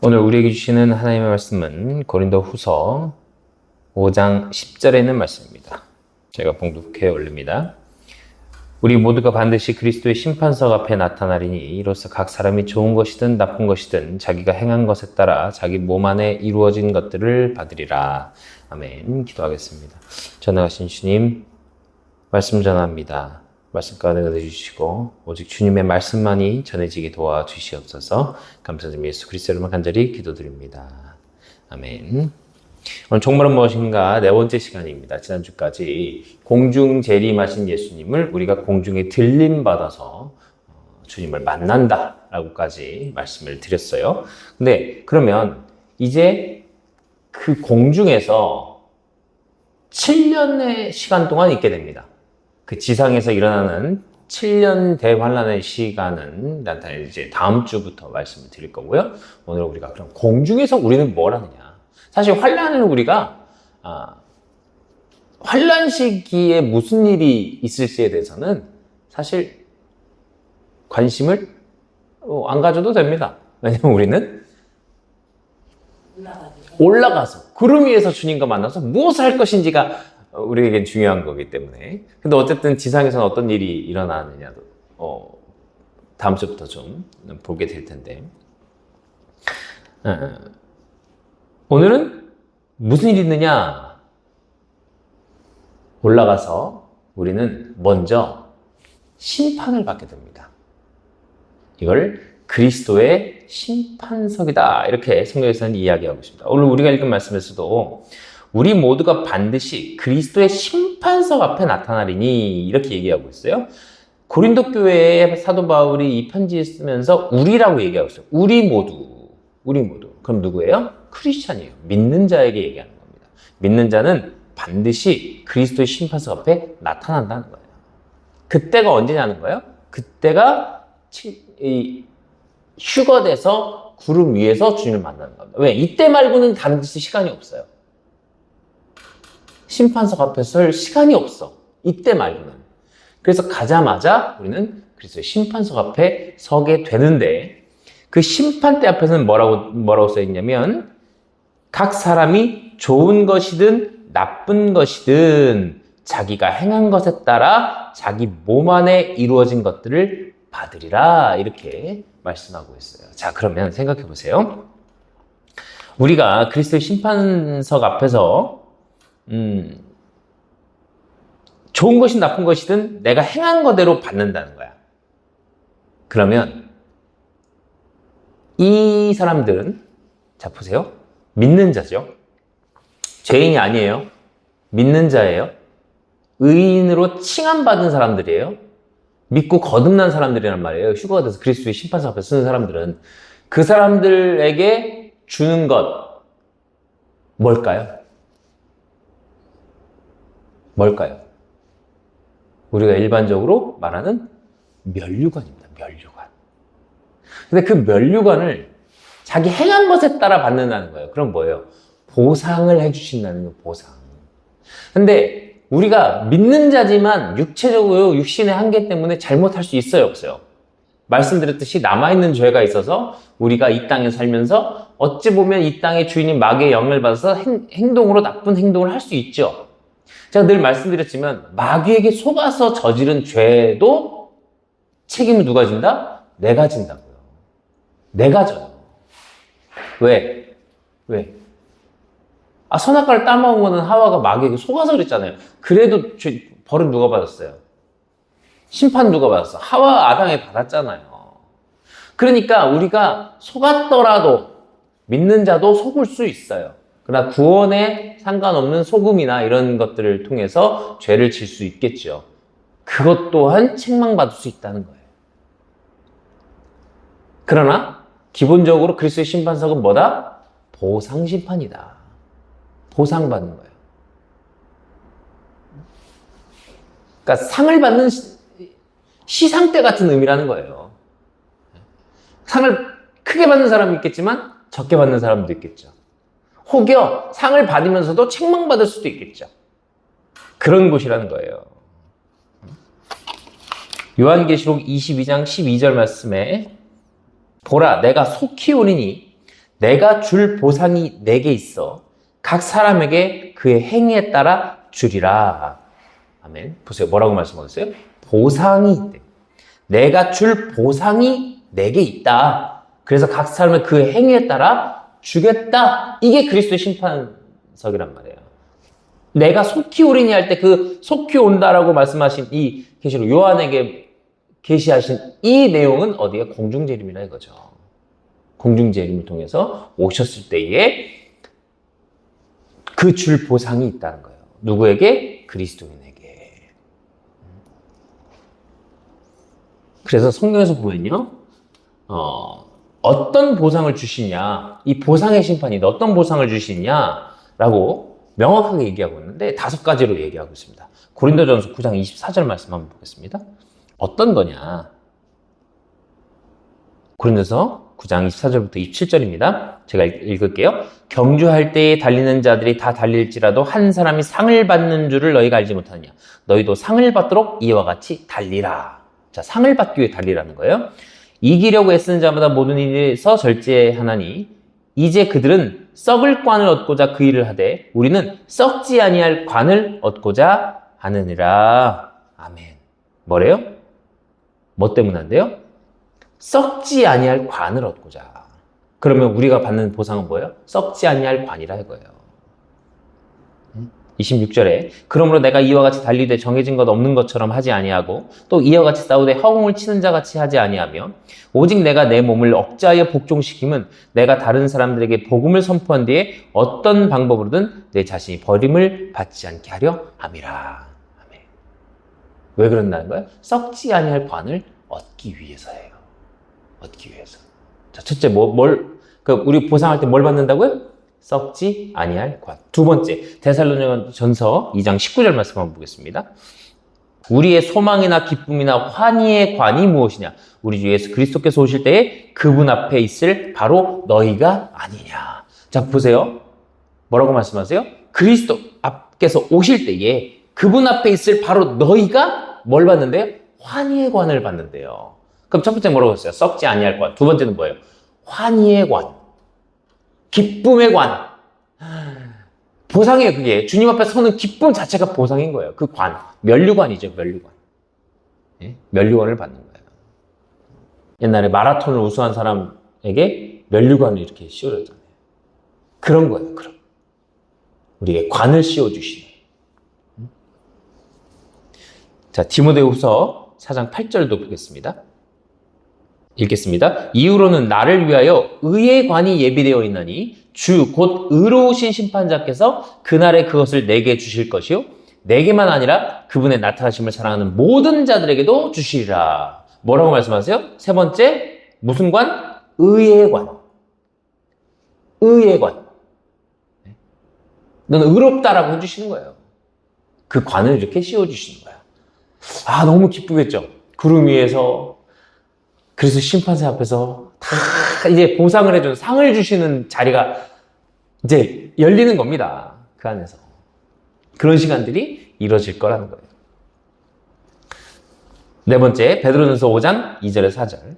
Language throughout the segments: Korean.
오늘 우리에게 주시는 하나님의 말씀은 고린도후서 5장 10절에 있는 말씀입니다. 제가 봉독해 올립니다. 우리 모두가 반드시 그리스도의 심판석 앞에 나타나리니 이로써 각 사람이 좋은 것이든 나쁜 것이든 자기가 행한 것에 따라 자기 몸 안에 이루어진 것들을 받으리라. 아멘. 기도하겠습니다. 전능하신 주님, 말씀 전합니다. 말씀 가운데 내주시고 오직 주님의 말씀만이 전해지게 도와주시옵소서. 감사드리며 예수 그리스도로만 간절히 기도드립니다. 아멘. 오늘 종말은 무엇인가 네 번째 시간입니다. 지난주까지 공중 재림하신 예수님을 우리가 공중에 들림받아서 주님을 만난다 라고까지 말씀을 드렸어요. 근데 그러면 이제 그 공중에서 7년의 시간 동안 있게 됩니다. 그 지상에서 일어나는 7년 대환란의 시간은 이제 다음 주부터 말씀을 드릴 거고요. 오늘 우리가 그럼 공중에서 우리는 뭘 하느냐? 사실 환란은 우리가 환란 시기에 무슨 일이 있을지에 대해서는 사실 관심을 안 가져도 됩니다. 왜냐면 우리는 올라가서 구름 위에서 주님과 만나서 무엇을 할 것인지가 우리에겐 중요한 거기 때문에. 근데 어쨌든 지상에서는 어떤 일이 일어나느냐도 다음 주부터 좀 보게 될 텐데, 오늘은 무슨 일이 있느냐? 올라가서 우리는 먼저 심판을 받게 됩니다. 이걸 그리스도의 심판석이다, 이렇게 성경에서는 이야기하고 있습니다. 오늘 우리가 읽은 말씀에서도 우리 모두가 반드시 그리스도의 심판석 앞에 나타나리니 이렇게 얘기하고 있어요. 고린도 교회에 사도 바울이 이 편지를 쓰면서 우리라고 얘기하고 있어요. 우리 모두. 그럼 누구예요? 크리스찬이에요. 믿는 자에게 얘기하는 겁니다. 믿는 자는 반드시 그리스도의 심판석 앞에 나타난다는 거예요. 그때가 언제냐는 거예요? 그때가 휴거돼서 구름 위에서 주님을 만나는 겁니다. 왜? 이때 말고는 다른 짓을 시간이 없어요. 심판석 앞에 설 시간이 없어. 이때 말고는. 그래서 가자마자 우리는 그리스도의 심판석 앞에 서게 되는데, 그 심판대 앞에서는 뭐라고 써있냐면, 각 사람이 좋은 것이든 나쁜 것이든 자기가 행한 것에 따라 자기 몸 안에 이루어진 것들을 받으리라, 이렇게 말씀하고 있어요. 자, 그러면 생각해 보세요. 우리가 그리스도의 심판석 앞에서 좋은 것이든 나쁜 것이든 내가 행한 거대로 받는다는 거야. 그러면 이 사람들은, 자 보세요, 믿는 자죠. 죄인이 아니에요. 믿는 자예요. 의인으로 칭함받은 사람들이에요. 믿고 거듭난 사람들이란 말이에요. 휴거가 돼서 그리스도의 심판석 앞에 서는 사람들은. 그 사람들에게 주는 것 뭘까요? 우리가 일반적으로 말하는 면류관입니다. 면류관. 근데 그 면류관을 자기 행한 것에 따라 받는다는 거예요. 그럼 뭐예요? 보상을 해주신다는 거예요. 보상. 근데 우리가 믿는 자지만 육체적으로 육신의 한계 때문에 잘못할 수 있어요, 없어요? 말씀드렸듯이 남아있는 죄가 있어서 우리가 이 땅에 살면서 어찌 보면 이 땅의 주인인 마귀의 영향을 받아서 행동으로 나쁜 행동을 할 수 있죠. 제가 늘 말씀드렸지만 마귀에게 속아서 저지른 죄도 책임을 누가 진다? 내가 진다고요. 내가 져요. 왜? 선악과를 따먹은 거는 하와가 마귀에게 속아서 그랬잖아요. 그래도 벌은 누가 받았어요? 심판 누가 받았어? 하와 아담이 받았잖아요. 그러니까 우리가 속았더라도 믿는 자도 속을 수 있어요. 그러나 구원에 상관없는 속음이나 이런 것들을 통해서 죄를 질 수 있겠죠. 그것 또한 책망받을 수 있다는 거예요. 그러나 기본적으로 그리스도의 심판석은 뭐다? 보상심판이다. 보상받는 거예요. 그러니까 상을 받는 시상대 같은 의미라는 거예요. 상을 크게 받는 사람이 있겠지만 적게 받는 사람도 있겠죠. 혹여 상을 받으면서도 책망받을 수도 있겠죠. 그런 곳이라는 거예요. 요한계시록 22장 12절 말씀에 보라 내가 속히 오리니 내가 줄 보상이 내게 있어 각 사람에게 그의 행위에 따라 주리라. 아멘. 보세요. 뭐라고 말씀하셨어요? 보상이 있대. 내가 줄 보상이 내게 있다. 그래서 각 사람의 그의 행위에 따라 주겠다. 이게 그리스도의 심판석이란 말이에요. 내가 속히 오리니 할 때 그 속히 온다라고 말씀하신 이 계시록 요한에게 계시하신 이 내용은 어디에? 공중재림이라 이거죠. 공중재림을 통해서 오셨을 때에 그 줄 보상이 있다는 거예요. 누구에게? 그리스도인에게. 그래서 성경에서 보면요, 어떤 보상을 주시냐, 이 보상의 심판이 어떤 보상을 주시냐라고 명확하게 얘기하고 있는데 5가지로 얘기하고 있습니다. 고린도전서 9장 24절 말씀 한번 보겠습니다. 어떤 거냐? 고린도서 9장 24절부터 27절입니다. 제가 읽을게요. 경주할 때에 달리는 자들이 다 달릴지라도 한 사람이 상을 받는 줄을 너희가 알지 못하느냐. 너희도 상을 받도록 이와 같이 달리라. 자, 상을 받기 위해 달리라는 거예요. 이기려고 애쓰는 자마다 모든 일에서 절제하나니 이제 그들은 썩을 관을 얻고자 그 일을 하되 우리는 썩지 아니할 관을 얻고자 하느니라. 아멘. 뭐래요? 뭐 때문에 한대요? 썩지 아니할 관을 얻고자. 그러면 우리가 받는 보상은 뭐예요? 썩지 아니할 관이라 이거예요. 26절에 그러므로 내가 이와 같이 달리되 정해진 것 없는 것처럼 하지 아니하고 또 이와 같이 싸우되 허공을 치는 자 같이 하지 아니하며 오직 내가 내 몸을 억제하여 복종시킴은 내가 다른 사람들에게 복음을 선포한 뒤에 어떤 방법으로든 내 자신이 버림을 받지 않게 하려 함이라. 아멘. 왜 그런다는 거예요? 썩지 아니할 관을 얻기 위해서예요. 얻기 위해서. 자, 첫째, 우리 보상할 때 뭘 받는다고요? 썩지 아니할 관. 두 번째, 데살로니가전서 2장 19절 말씀 한번 보겠습니다. 우리의 소망이나 기쁨이나 환희의 관이 무엇이냐? 우리 주 예수 그리스도께서 오실 때에 그분 앞에 있을 바로 너희가 아니냐. 자, 보세요. 뭐라고 말씀하세요? 그리스도 앞께서 오실 때에 그분 앞에 있을 바로 너희가 뭘 받는데요? 환희의 관을 받는데요. 그럼 첫 번째 뭐라고 했어요? 썩지 아니할 관. 두 번째는 뭐예요? 환희의 관. 기쁨의 관. 보상이에요, 그게. 주님 앞에 서는 기쁨 자체가 보상인 거예요. 그 관. 면류관이죠, 면류관. 예? 면류관을 받는 거예요. 옛날에 마라톤을 우수한 사람에게 면류관을 이렇게 씌워줬잖아요. 그런 거예요, 그럼. 우리에게 관을 씌워주시는. 자, 디모데후서 4장 8절도 보겠습니다. 읽겠습니다. 이후로는 나를 위하여 의의 관이 예비되어 있나니 주 곧 의로우신 심판자께서 그날에 그것을 내게 주실 것이요 내게만 아니라 그분의 나타나심을 사랑하는 모든 자들에게도 주시리라. 뭐라고 말씀하세요? 세 번째, 무슨 관? 의의 관. 의의 관. 너는 의롭다라고 해주시는 거예요. 그 관을 이렇게 씌워주시는 거예요. 아, 너무 기쁘겠죠? 구름 위에서 그래서 심판대 앞에서 다 이제 보상을 해주는 상을 주시는 자리가 이제 열리는 겁니다. 그 안에서. 그런 시간들이 이루어질 거라는 거예요. 네 번째, 베드로전서 5장 2절에 4절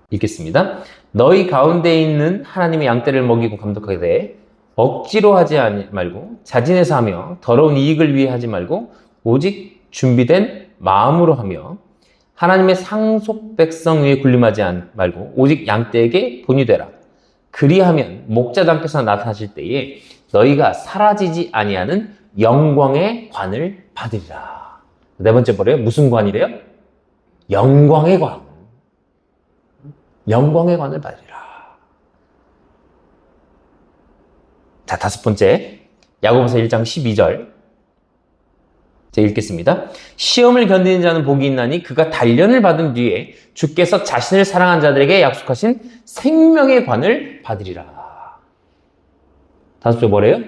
읽겠습니다. 너희 가운데 있는 하나님의 양떼를 먹이고 감독하게 돼 억지로 하지 말고 자진해서 하며 더러운 이익을 위해 하지 말고 오직 준비된 마음으로 하며 하나님의 상속 백성 위에 군림하지 말고 오직 양떼에게 본이 되라. 그리하면 목자장께서 나타나실 때에 너희가 사라지지 아니하는 영광의 관을 받으리라. 네 번째 뭐래요? 무슨 관이래요? 영광의 관. 영광의 관을 받으리라. 자, 다섯 번째, 야고보서 1장 12절 제가 읽겠습니다. 시험을 견디는 자는 복이 있나니 그가 단련을 받은 뒤에 주께서 자신을 사랑한 자들에게 약속하신 생명의 관을 받으리라. 다섯 번째 뭐래요?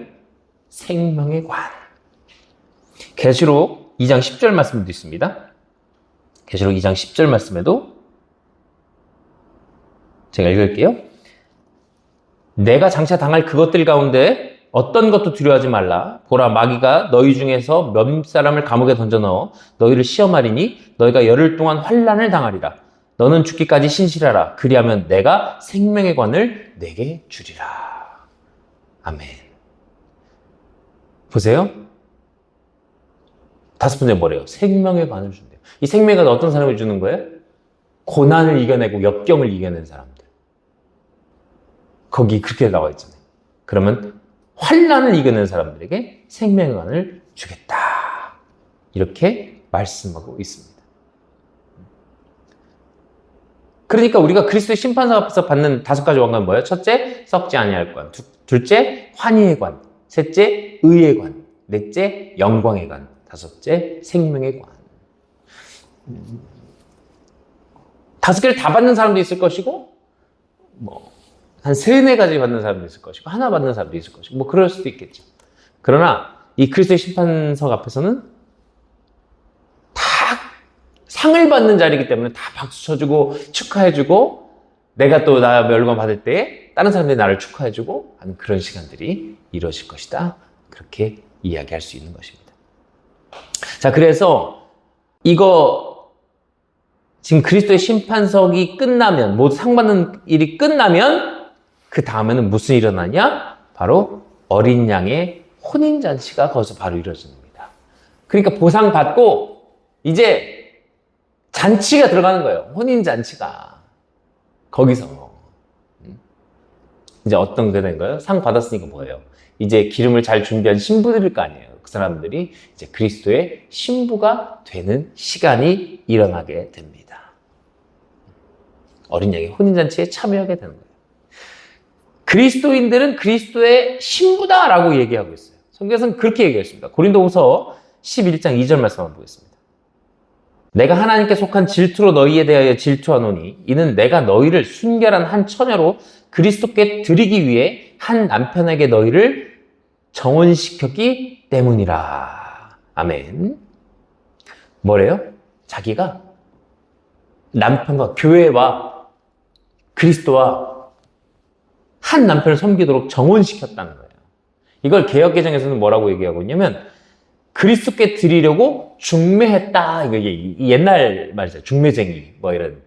생명의 관. 계시록 2장 10절 말씀도 있습니다. 계시록 2장 10절 말씀에도 제가 읽을게요. 내가 장차 당할 그것들 가운데 어떤 것도 두려워하지 말라. 보라, 마귀가 너희 중에서 몇 사람을 감옥에 던져 넣어 너희를 시험하리니 너희가 열흘 동안 환난을 당하리라. 너는 죽기까지 신실하라. 그리하면 내가 생명의 관을 내게 주리라. 아멘. 보세요. 다섯 번째 뭐래요? 생명의 관을 준대요. 이 생명의 관은 어떤 사람을 주는 거예요? 고난을 이겨내고 역경을 이겨낸 사람들. 거기 그렇게 나와 있잖아요. 그러면 환난을 이겨낸 사람들에게 생명의 관을 주겠다. 이렇게 말씀하고 있습니다. 그러니까 우리가 그리스도의 심판사 앞에서 받는 다섯 가지 왕관은 뭐예요? 첫째, 썩지 아니할 관. 둘째, 환희의 관. 셋째, 의의 관. 넷째, 영광의 관. 다섯째, 생명의 관. 다섯 개를 다 받는 사람도 있을 것이고, 한 세네 가지 받는 사람도 있을 것이고, 하나 받는 사람도 있을 것이고, 그럴 수도 있겠죠. 그러나, 이 그리스도의 심판석 앞에서는 다 상을 받는 자리이기 때문에 다 박수 쳐주고, 축하해주고, 내가 또 나 멸관 받을 때, 다른 사람들이 나를 축하해주고, 하는 그런 시간들이 이루어질 것이다. 그렇게 이야기할 수 있는 것입니다. 자, 그래서, 지금 그리스도의 심판석이 끝나면, 모두 상 받는 일이 끝나면, 그 다음에는 무슨 일이 일어나냐? 바로 어린 양의 혼인잔치가 거기서 바로 이루어집니다. 그러니까 보상 받고, 이제 잔치가 들어가는 거예요. 혼인잔치가. 거기서. 이제 어떤 게 된 거예요? 상 받았으니까 뭐예요? 이제 기름을 잘 준비한 신부들일 거 아니에요. 그 사람들이 이제 그리스도의 신부가 되는 시간이 일어나게 됩니다. 어린 양의 혼인잔치에 참여하게 되는 거예요. 그리스도인들은 그리스도의 신부다라고 얘기하고 있어요. 성경에서는 그렇게 얘기했습니다. 고린도후서 11장 2절 말씀 한번 보겠습니다. 내가 하나님께 속한 질투로 너희에 대하여 질투하노니 이는 내가 너희를 순결한 한 처녀로 그리스도께 드리기 위해 한 남편에게 너희를 정혼시켰기 때문이라. 아멘. 뭐래요? 자기가 남편과 교회와 그리스도와 한 남편을 섬기도록 정혼시켰다는 거예요. 이걸 개역개정에서는 뭐라고 얘기하고 있냐면 그리스도께 드리려고 중매했다. 이게 옛날 말이죠. 중매쟁이 이런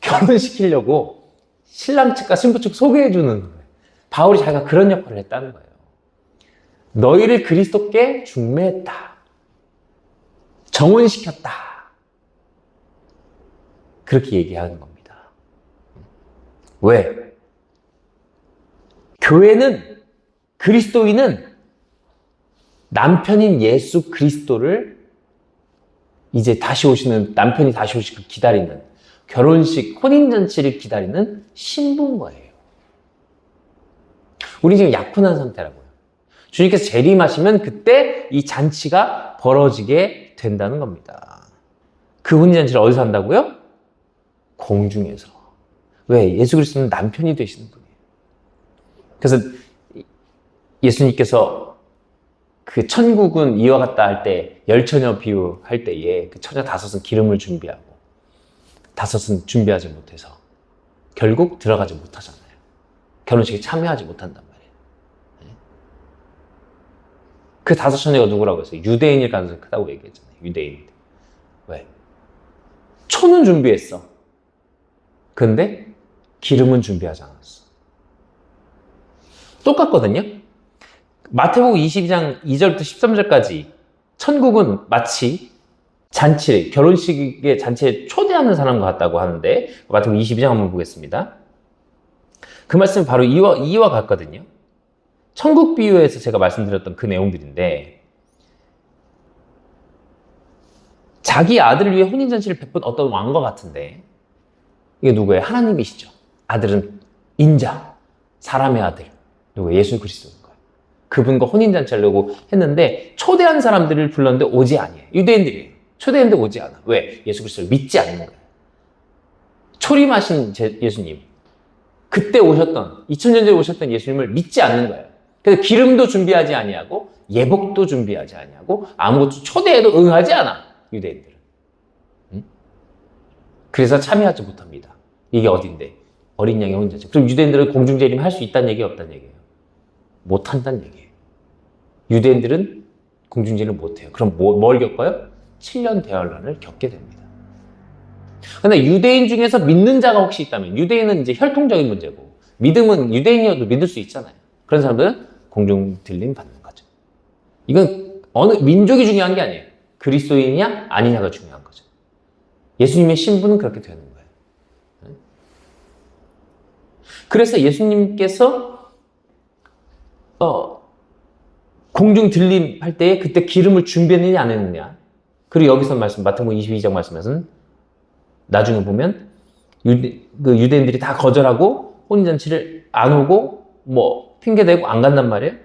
결혼시키려고 신랑 측과 신부 측 소개해주는 거예요. 바울이 자기가 그런 역할을 했다는 거예요. 너희를 그리스도께 중매했다. 정혼시켰다. 그렇게 얘기하는 겁니다. 왜? 교회는, 그리스도인은 남편인 예수 그리스도를 이제 남편이 다시 오시길 기다리는 결혼식, 혼인잔치를 기다리는 신부인 거예요. 우리 지금 약혼한 상태라고요. 주님께서 재림하시면 그때 이 잔치가 벌어지게 된다는 겁니다. 그 혼인잔치를 어디서 한다고요? 공중에서. 왜? 예수 그리스도는 남편이 되시는 분이에요. 그래서 예수님께서 그 천국은 이와 같다 할 때, 열처녀 비유할 때에 그 처녀 다섯은 기름을 준비하고 다섯은 준비하지 못해서 결국 들어가지 못하잖아요. 결혼식에 참여하지 못한단 말이에요. 그 다섯 처녀가 누구라고 했어요? 유대인일 가능성이 크다고 얘기했잖아요. 유대인들. 왜? 초는 준비했어. 근데 기름은 준비하지 않았어. 똑같거든요. 마태복음 22장 2절부터 13절까지 천국은 마치 결혼식의 잔치에 초대하는 사람과 같다고 하는데 마태복음 22장 한번 보겠습니다. 그 말씀은 바로 이와 같거든요. 천국 비유에서 제가 말씀드렸던 그 내용들인데 자기 아들을 위해 혼인잔치를 베푼 어떤 왕과 같은데 이게 누구예요? 하나님이시죠. 아들은 인자, 사람의 아들. 누구예요? 예수 그리스도인 거예요. 그분과 혼인잔치 하려고 했는데 초대한 사람들을 불렀는데 오지 아니에요. 유대인들이에요. 초대했는데 오지 않아. 왜? 예수 그리스도를 믿지 않는 거예요. 초림하신 예수님, 그때 2000년 전에 오셨던 예수님을 믿지 않는 거예요. 그래서 기름도 준비하지 아니하고 예복도 준비하지 아니하고 아무것도 초대해도 응하지 않아. 유대인들은. 그래서 참여하지 못합니다. 이게 어딘데? 어린 양의 혼인잔치. 그럼 유대인들은 공중재림 할 수 있다는 얘기예요? 없다는 얘기예요? 못한다는 얘기예요. 유대인들은 공중재림을 못해요. 그럼 뭘 겪어요? 7년 대환란을 겪게 됩니다. 근데 유대인 중에서 믿는 자가 혹시 있다면, 유대인은 이제 혈통적인 문제고, 믿음은 유대인이어도 믿을 수 있잖아요. 그런 사람들은 공중 들림 받는 거죠. 이건 어느 민족이 중요한 게 아니에요. 그리스도인이냐 아니냐가 중요한 거죠. 예수님의 신분은 그렇게 되는 거예요. 그래서 예수님께서 공중 들림 할 때에 그때 기름을 준비했느냐 안 했느냐. 그리고 여기서 마태복음 22장 말씀에서는 나중에 보면 유대인들이 다 거절하고 혼인잔치를 안 오고 뭐 핑계대고 안 간단 말이에요.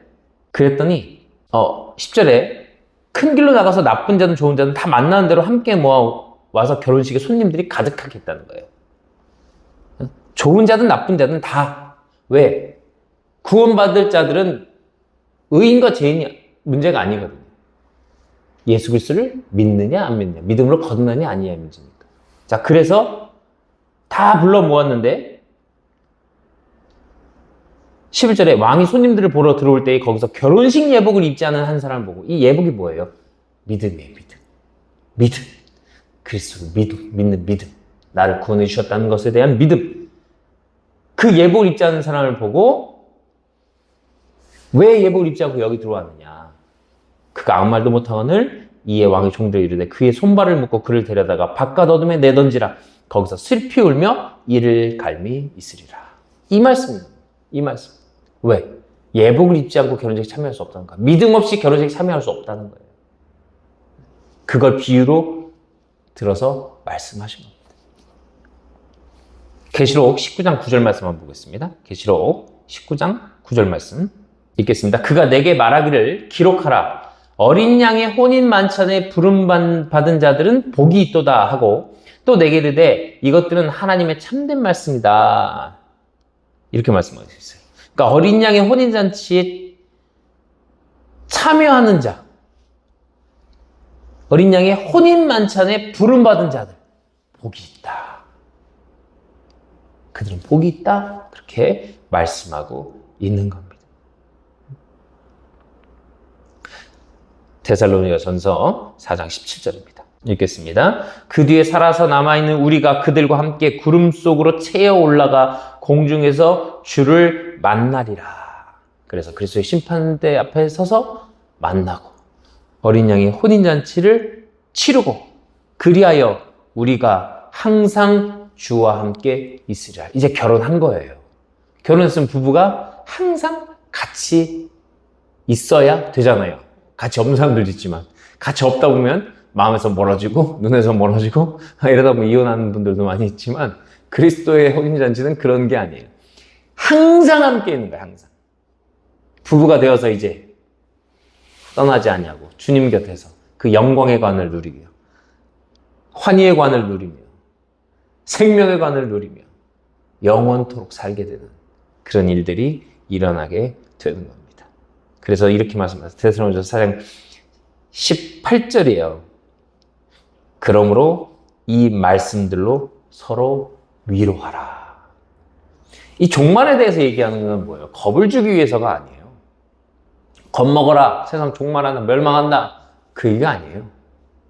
그랬더니 10절에 큰 길로 나가서 나쁜 자든 좋은 자든 다 만나는 대로 함께 모아와서 결혼식에 손님들이 가득하게 했다는 거예요. 좋은 자든 나쁜 자든 다. 왜? 구원받을 자들은 의인과 죄인이 문제가 아니거든요. 예수 그리스도를 믿느냐 안 믿느냐, 믿음으로 거듭나냐 아니냐 문제니까. 자, 그래서 다 불러 모았는데 11절에 왕이 손님들을 보러 들어올 때에 거기서 결혼식 예복을 입지 않은 한 사람을 보고, 이 예복이 뭐예요? 믿음이에요. 믿음. 그리스도를 믿는 믿음. 나를 구원해 주셨다는 것에 대한 믿음. 그 예복을 입지 않은 사람을 보고 왜 예복을 입지 않고 여기 들어왔느냐. 그가 아무 말도 못하거늘 이에 왕의 종들이 이르되 그의 손발을 묶고 그를 데려다가 바깥 어둠에 내던지라. 거기서 슬피 울며 이를 갈미 있으리라. 이 말씀. 왜? 예복을 입지 않고 결혼식에 참여할 수 없다는 거야. 믿음 없이 결혼식에 참여할 수 없다는 거예요. 그걸 비유로 들어서 말씀하신 겁니다. 계시록 19장 9절 말씀 한번 보겠습니다. 계시록 19장 9절 말씀 읽겠습니다. 그가 내게 말하기를 기록하라. 어린 양의 혼인 만찬에 부름받은 자들은 복이 있도다 하고, 또 내게 이르되 이것들은 하나님의 참된 말씀이다. 이렇게 말씀하셨어요. 그러니까 어린 양의 혼인잔치에 참여하는 자, 어린 양의 혼인 만찬에 부름받은 자들, 복이 있다. 그들은 복이 있다. 그렇게 말씀하고 있는 겁니다. 데살로니가전서 4장 17절입니다. 읽겠습니다. 그 뒤에 살아서 남아있는 우리가 그들과 함께 구름 속으로 채어 올라가 공중에서 주를 만나리라. 그래서 그리스도의 심판대 앞에 서서 만나고 어린 양의 혼인잔치를 치르고, 그리하여 우리가 항상 주와 함께 있으리라. 이제 결혼한 거예요. 결혼했으면 부부가 항상 같이 있어야 되잖아요. 같이 없는 사람들도 있지만, 같이 없다 보면 마음에서 멀어지고 눈에서 멀어지고 이러다 보면 이혼하는 분들도 많이 있지만, 그리스도의 혼인잔치는 그런 게 아니에요. 항상 함께 있는 거예요. 항상. 부부가 되어서 이제 떠나지 않냐고, 주님 곁에서 그 영광의 관을 누리며 환희의 관을 누리며 생명의 관을 누리며 영원토록 살게 되는 그런 일들이 일어나게 되는 겁니다. 그래서 이렇게 말씀하세요. 데살로니가전서 4장 18절이에요. 그러므로 이 말씀들로 서로 위로하라. 이 종말에 대해서 얘기하는 건 뭐예요? 겁을 주기 위해서가 아니에요. 겁먹어라. 세상 종말한다. 멸망한다. 그 얘기가 아니에요.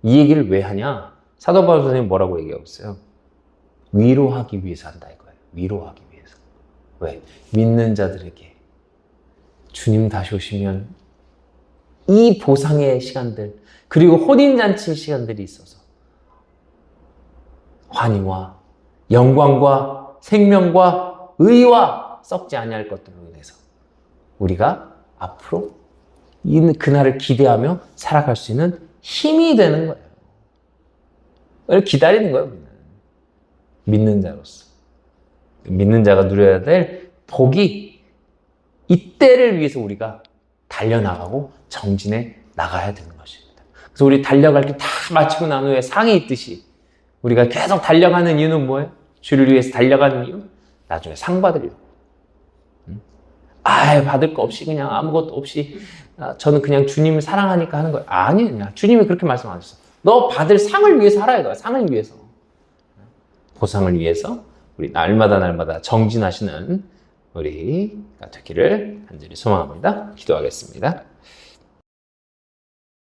이 얘기를 왜 하냐? 사도 바울 선생님이 뭐라고 얘기하고 있어요? 위로하기 위해서 한다 이거예요. 위로하기 위해서. 왜? 믿는 자들에게 주님 다시 오시면 이 보상의 시간들, 그리고 혼인잔치의 시간들이 있어서 환희와 영광과 생명과 의와 썩지 아니할 것들로 인해서 우리가 앞으로 그날을 기대하며 살아갈 수 있는 힘이 되는 거예요. 그걸 기다리는 거예요. 우리는. 믿는 자로서. 믿는 자가 누려야 될 복이 이때를 위해서 우리가 달려나가고 정진해 나가야 되는 것입니다. 그래서 우리 달려갈 길 다 마치고 난 후에 상이 있듯이 우리가 계속 달려가는 이유는 뭐예요? 주를 위해서 달려가는 이유? 나중에 상 받으려고. 받을 거 없이 그냥 아무것도 없이 저는 그냥 주님을 사랑하니까 하는 거예요. 아니야. 주님이 그렇게 말씀하셨어. 너 받을 상을 위해서 살아야 돼. 상을 위해서. 보상을 위해서 우리 날마다 정진하시는 우리가 되기를 간절히 소망합니다. 기도하겠습니다.